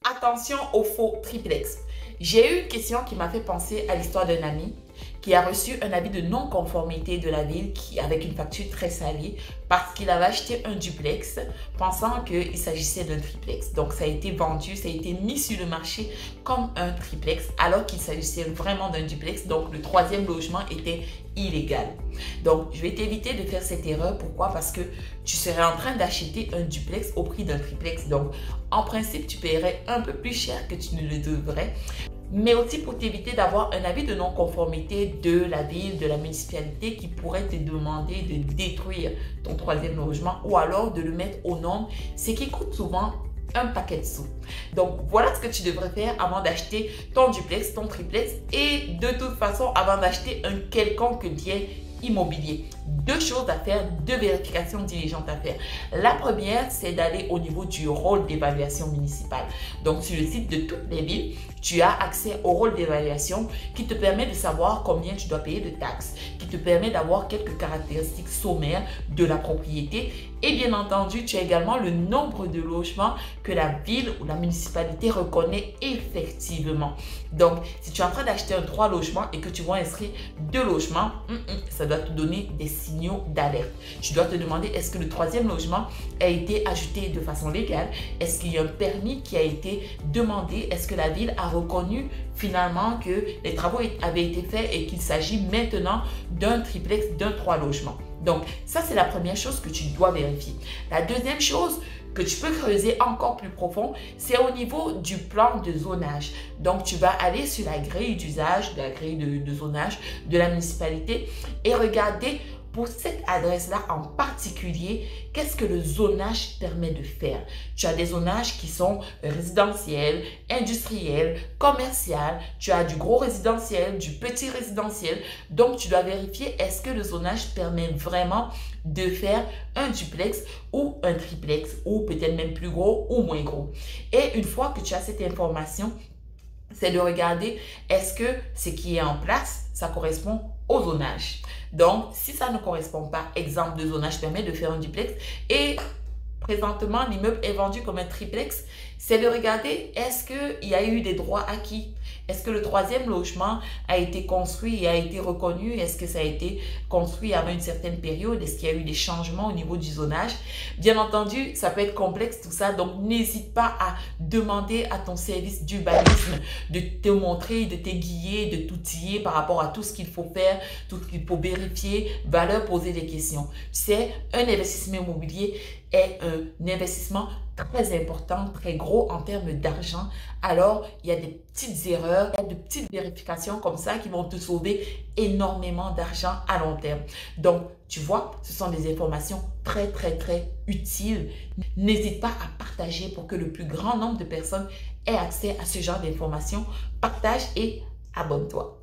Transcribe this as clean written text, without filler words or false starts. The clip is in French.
Attention aux faux triplex. J'ai eu une question qui m'a fait penser à l'histoire d'un ami qui a reçu un avis de non-conformité de la ville avec une facture très salée parce qu'il avait acheté un duplex pensant qu'il s'agissait d'un triplex. Donc ça a été vendu, ça a été mis sur le marché comme un triplex alors qu'il s'agissait vraiment d'un duplex. Donc le troisième logement était illégal. Donc je vais t'éviter de faire cette erreur. Pourquoi? Parce que tu serais en train d'acheter un duplex au prix d'un triplex. Donc en principe tu paierais un peu plus cher que tu ne le devrais. Mais aussi pour t'éviter d'avoir un avis de non-conformité de la ville, de la municipalité qui pourrait te demander de détruire ton troisième logement ou alors de le mettre aux normes, ce qui coûte souvent un paquet de sous. Donc voilà ce que tu devrais faire avant d'acheter ton duplex, ton triplex et de toute façon avant d'acheter un quelconque bien immobilier. Deux choses à faire, deux vérifications diligentes à faire. La première, c'est d'aller au niveau du rôle d'évaluation municipale. Donc, sur le site de toutes les villes, tu as accès au rôle d'évaluation qui te permet de savoir combien tu dois payer de taxes, qui te permet d'avoir quelques caractéristiques sommaires de la propriété et bien entendu, tu as également le nombre de logements que la ville ou la municipalité reconnaît effectivement. Donc, si tu es en train d'acheter un 3 logements et que tu vois inscrit 2 logements, ça doit te donner des signaux d'alerte. Tu dois te demander, est-ce que le troisième logement a été ajouté de façon légale? Est-ce qu'il y a un permis qui a été demandé? Est-ce que la ville a reconnu finalement que les travaux avaient été faits et qu'il s'agit maintenant d'un triplex, d'un 3 logements? Donc, ça, c'est la première chose que tu dois vérifier. La deuxième chose que tu peux creuser encore plus profond, c'est au niveau du plan de zonage. Donc, tu vas aller sur la grille d'usage, la grille de zonage de la municipalité et regarder pour cette adresse-là en particulier, qu'est-ce que le zonage permet de faire? Tu as des zonages qui sont résidentiels, industriels, commercial, tu as du gros résidentiel, du petit résidentiel. Donc, tu dois vérifier est-ce que le zonage permet vraiment de faire un duplex ou un triplex ou peut-être même plus gros ou moins gros. Et une fois que tu as cette information, c'est de regarder est-ce que ce qui est en place, ça correspond au zonage. Donc, si ça ne correspond pas, exemple de zonage permet de faire un duplex et présentement, l'immeuble est vendu comme un triplex, c'est de regarder est-ce qu'il y a eu des droits acquis? Est-ce que le troisième logement a été construit et a été reconnu? Est-ce que ça a été construit avant une certaine période? Est-ce qu'il y a eu des changements au niveau du zonage? Bien entendu, ça peut être complexe tout ça, donc n'hésite pas à demander à ton service d'urbanisme de te montrer, de t'aiguiller, de t'outiller par rapport à tout ce qu'il faut faire, tout ce qu'il faut vérifier, va leur poser des questions. C'est un investissement immobilier est un investissement très important, très gros en termes d'argent. Alors, il y a des petites erreurs, il y a de petites vérifications comme ça qui vont te sauver énormément d'argent à long terme. Donc, tu vois, ce sont des informations très utiles. N'hésite pas à partager pour que le plus grand nombre de personnes aient accès à ce genre d'informations. Partage et abonne-toi.